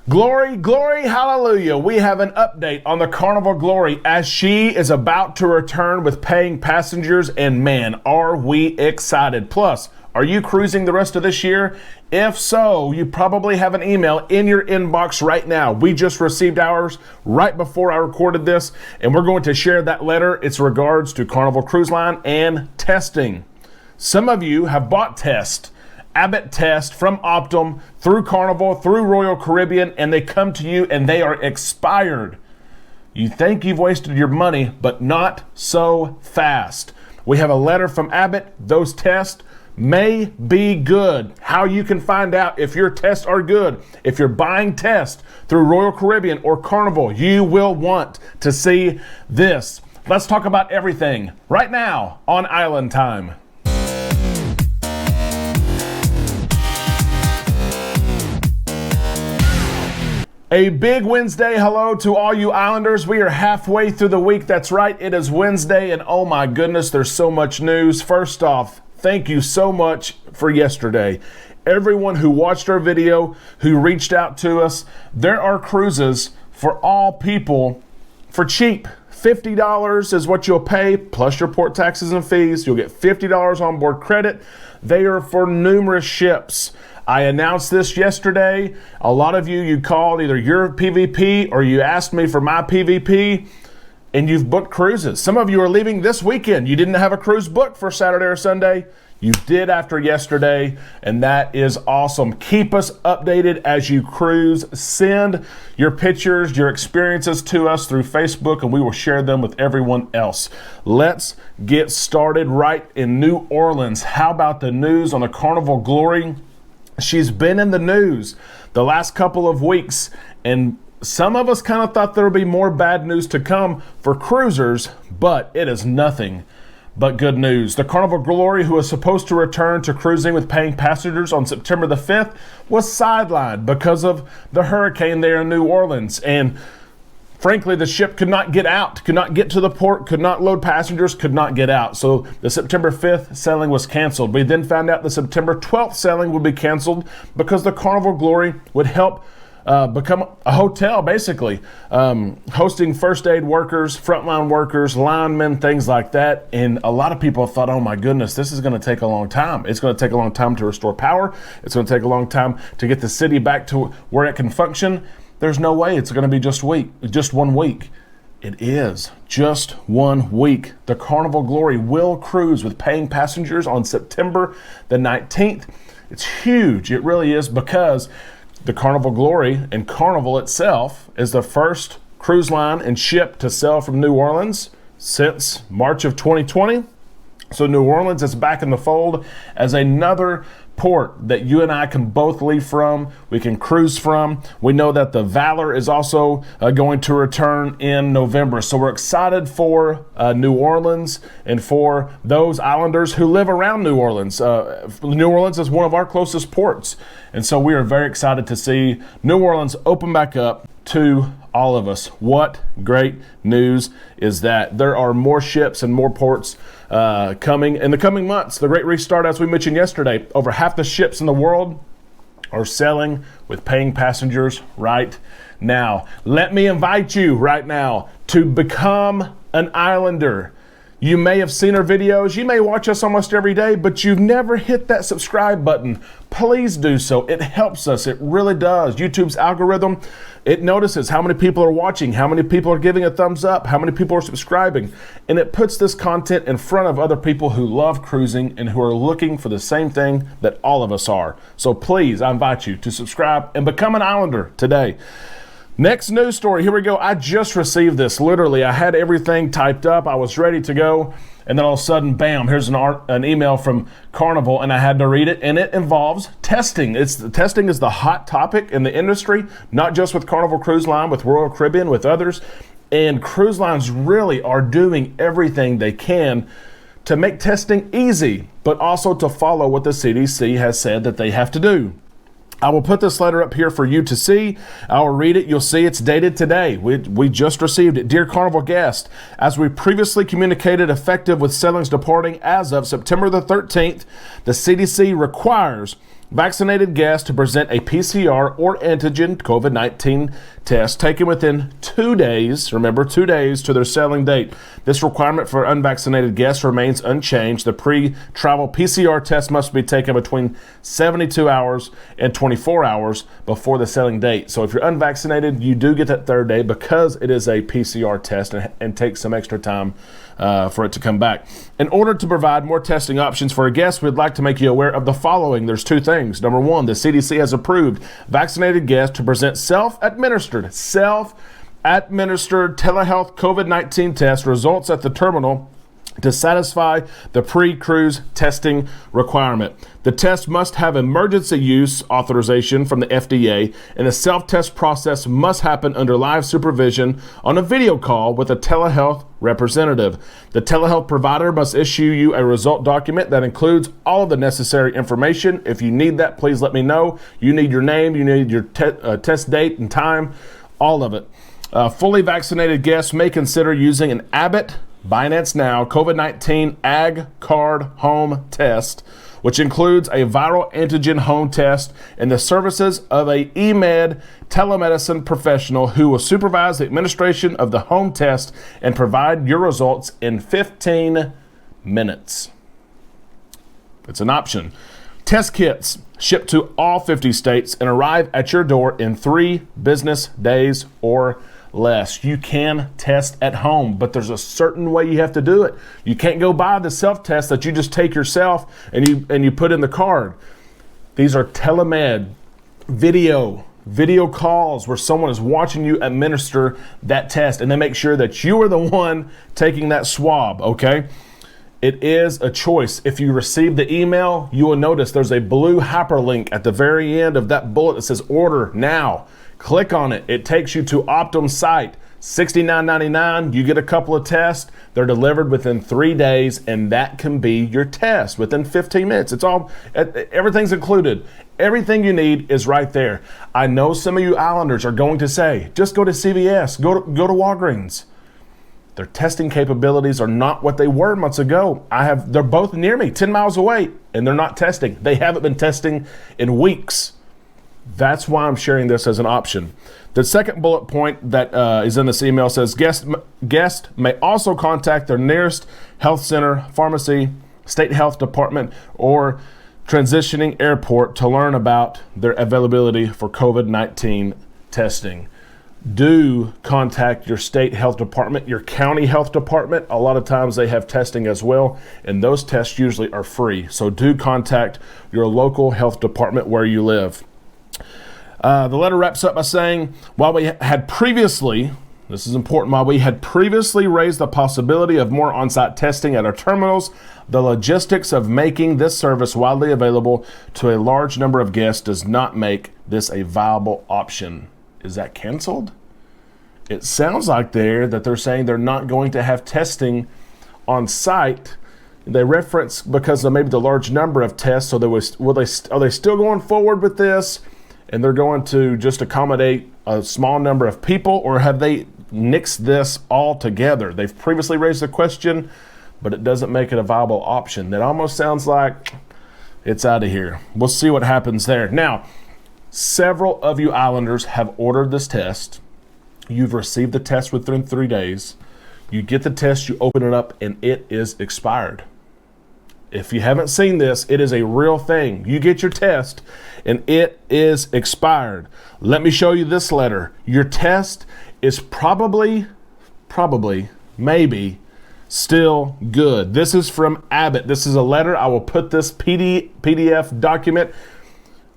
Glory, glory, hallelujah. We have an update on the Carnival Glory as she is about to return with paying passengers, and man, are we excited. Plus, are you cruising the rest of this year? If so, you probably have an email in your inbox right now. We just received ours right before I recorded this, and we're going to share that letter. It's regards to Carnival Cruise Line and testing. Some of you have bought tests. Abbott test from Optum through Carnival, through Royal Caribbean, and they come to you and they are expired. You think you've wasted your money, but not so fast. We have a letter from Abbott. Those tests may be good. How you can find out if your tests are good. If you're buying tests through Royal Caribbean or Carnival, you will want to see this. Let's talk about everything right now on Island Time. A big Wednesday hello to all you Islanders. We are halfway through the week. That's right, it is Wednesday, and oh my goodness, there's so much news. First off, thank you so much for yesterday. Everyone who watched our video, who reached out to us, there are cruises for all people for cheap. $50 is what you'll pay, plus your port taxes and fees. You'll get $50 on board credit. They are for numerous ships. I announced this yesterday. A lot of you called either your PVP or you asked me for my PVP, and you've booked cruises. Some of you are leaving this weekend. You didn't have a cruise booked for Saturday or Sunday. You did after yesterday, and that is awesome. Keep us updated as you cruise. Send your pictures, your experiences to us through Facebook, and we will share them with everyone else. Let's get started right in New Orleans. How about the news on the Carnival Glory? She's been in the news the last couple of weeks, and some of us kind of thought there would be more bad news to come for cruisers, but it is nothing but good news. The Carnival Glory, who was supposed to return to cruising with paying passengers on September the 5th, was sidelined because of the hurricane there in New Orleans. And frankly, the ship could not get out, could not get to the port, could not load passengers, could not get out. So the September 5th sailing was canceled. We then found out the September 12th sailing would be canceled because the Carnival Glory would help become a hotel, basically, hosting first aid workers, frontline workers, linemen, things like that. And a lot of people thought, oh my goodness, this is going to take a long time. It's going to take a long time to restore power. It's going to take a long time to get the city back to where it can function. There's no way it's going to be just 1 week. It is just 1 week. The Carnival Glory will cruise with paying passengers on September the 19th. It's huge. It really is, because the Carnival Glory and Carnival itself is the first cruise line and ship to sail from New Orleans since March of 2020. So New Orleans is back in the fold as another port that you and I can both leave from, we can cruise from. We know that the Valor is also going to return in November. So we're excited for New Orleans and for those Islanders who live around New Orleans. New Orleans is one of our closest ports. And so we are very excited to see New Orleans open back up to all of us. What great news is that. There are more ships and more ports coming in the coming months. The great restart, as we mentioned yesterday, over half the ships in the world are sailing with paying passengers right now. Let me invite you right now to become an Islander. You may have seen our videos, you may watch us almost every day, but you've never hit that subscribe button. Please do so. It helps us. It really does. YouTube's algorithm, it notices how many people are watching, how many people are giving a thumbs up, how many people are subscribing, and it puts this content in front of other people who love cruising and who are looking for the same thing that all of us are. So please, I invite you to subscribe and become an Islander today. Next news story, here we go. I just received this. Literally, I had everything typed up. I was ready to go. And then all of a sudden, bam, here's an email from Carnival, and I had to read it. And it involves testing. Testing is the hot topic in the industry, not just with Carnival Cruise Line, with Royal Caribbean, with others. And cruise lines really are doing everything they can to make testing easy, but also to follow what the CDC has said that they have to do. I will put this letter up here for you to see. I will read it. You'll see it's dated today. We just received it. Dear Carnival guest, as we previously communicated, effective with sailings departing as of September the 13th, the CDC requires Vaccinated guests to present a PCR or antigen COVID-19 test taken within 2 days, remember 2 days to their sailing date. This requirement for unvaccinated guests remains unchanged. The pre-travel PCR test must be taken between 72 hours and 24 hours before the sailing date. So if you're unvaccinated, you do get that 3rd day because it is a PCR test and takes some extra time for it to come back. In order to provide more testing options for our guests, we'd like to make you aware of the following. There's 2 things. Number 1, the CDC has approved vaccinated guests to present self-administered telehealth COVID-19 test results at the terminal to satisfy the pre-cruise testing requirement. The test must have emergency use authorization from the FDA, and the self-test process must happen under live supervision on a video call with a telehealth representative. The telehealth provider must issue you a result document that includes all of the necessary information. If you need that, please let me know. You need your name, you need your test date and time, all of it. Fully vaccinated guests may consider using an Abbott Binance Now COVID-19 Ag Card Home Test, which includes a viral antigen home test and the services of a eMed telemedicine professional who will supervise the administration of the home test and provide your results in 15 minutes. It's an option. Test kits ship to all 50 states and arrive at your door in 3 business days or less. You can test at home, but there's a certain way you have to do it. You can't go buy the self-test that you just take yourself and you put in the card. These are telemed video calls where someone is watching you administer that test, and they make sure that you are the one taking that swab, okay? It is a choice. If you receive the email, you will notice there's a blue hyperlink at the very end of that bullet that says order now. Click on it. It takes you to Optum's site. $69.99. You get a couple of tests. They're delivered within 3 days, and that can be your test within 15 minutes. Everything's included. Everything you need is right there. I know some of you Islanders are going to say, just go to CVS, go to Walgreens. Their testing capabilities are not what they were months ago. They're both near me, 10 miles away, and they're not testing. They haven't been testing in weeks. That's why I'm sharing this as an option. The second bullet point that is in this email says guests may also contact their nearest health center, pharmacy, state health department, or transitioning airport to learn about their availability for COVID-19 testing. Do contact your state health department, your county health department. A lot of times they have testing as well, and those tests usually are free. So do contact your local health department where you live. The letter wraps up by saying, while we had previously, this is important, while we had previously raised the possibility of more on-site testing at our terminals, the logistics of making this service widely available to a large number of guests does not make this a viable option. Is that canceled? It sounds like they're saying they're not going to have testing on site. They reference because of maybe the large number of tests. So are they still going forward with this? And they're going to just accommodate a small number of people, or have they nixed this all together? They've previously raised the question, but it doesn't make it a viable option. That almost sounds like it's out of here. We'll see what happens there. Now, several of you Islanders have ordered this test. You've received the test within 3 days. You get the test, you open it up, and it is expired. If you haven't seen this, it is a real thing. You get your test and it is expired. Let me show you this letter. Your test is probably, maybe still good. This is from Abbott. This is a letter. I will put this PDF document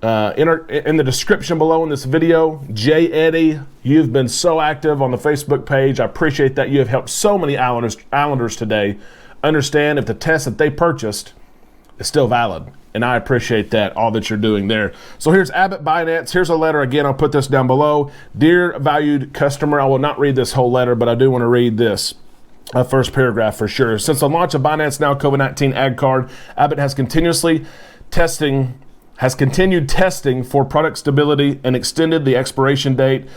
in the description below in this video. J. Eddie, you've been so active on the Facebook page. I appreciate that. You have helped so many Islanders today understand if the test that they purchased is still valid. And I appreciate that, all that you're doing there. So here's Abbott Binance. Here's a letter. Again, I'll put this down below. Dear valued customer, I will not read this whole letter, but I do want to read this first paragraph for sure. Since the launch of Binance Now COVID-19 Ag Card, Abbott has continued testing for product stability and extended the expiration date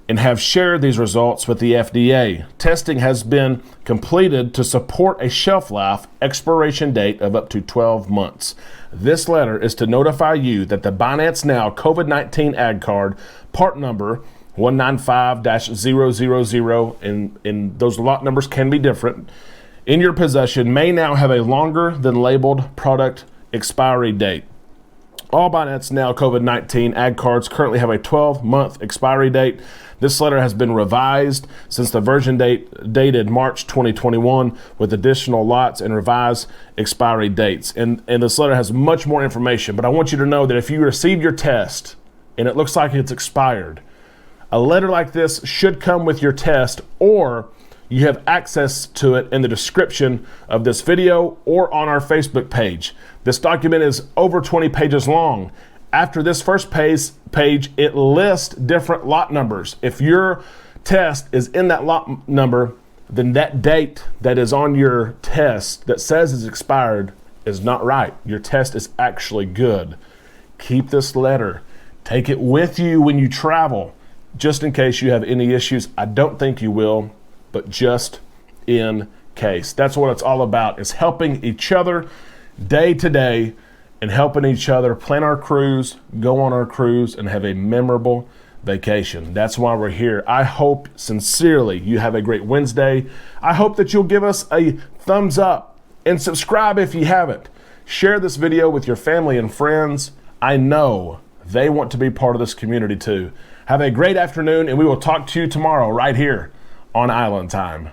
and have shared these results with the FDA. Testing has been completed to support a shelf life expiration date of up to 12 months. This letter is to notify you that the Binance Now COVID-19 Ag Card, part number 195-000, and those lot numbers can be different, in your possession may now have a longer than labeled product expiry date. All Binance Now COVID-19 Ag Cards currently have a 12-month expiry date. This letter has been revised since the version date dated March 2021 with additional lots and revised expiry dates. And this letter has much more information, but I want you to know that if you received your test and it looks like it's expired, a letter like this should come with your test, or you have access to it in the description of this video or on our Facebook page. This document is over 20 pages long. After this first page, it lists different lot numbers. If your test is in that lot number, then that date that is on your test that says it's expired is not right. Your test is actually good. Keep this letter. Take it with you when you travel, just in case you have any issues. I don't think you will, but just in case. That's what it's all about, is helping each other day to day and helping each other plan our cruise, go on our cruise, and have a memorable vacation. That's why we're here. I hope sincerely you have a great Wednesday. I hope that you'll give us a thumbs up and subscribe if you haven't. Share this video with your family and friends. I know they want to be part of this community too. Have a great afternoon, and we will talk to you tomorrow right here on Island Time.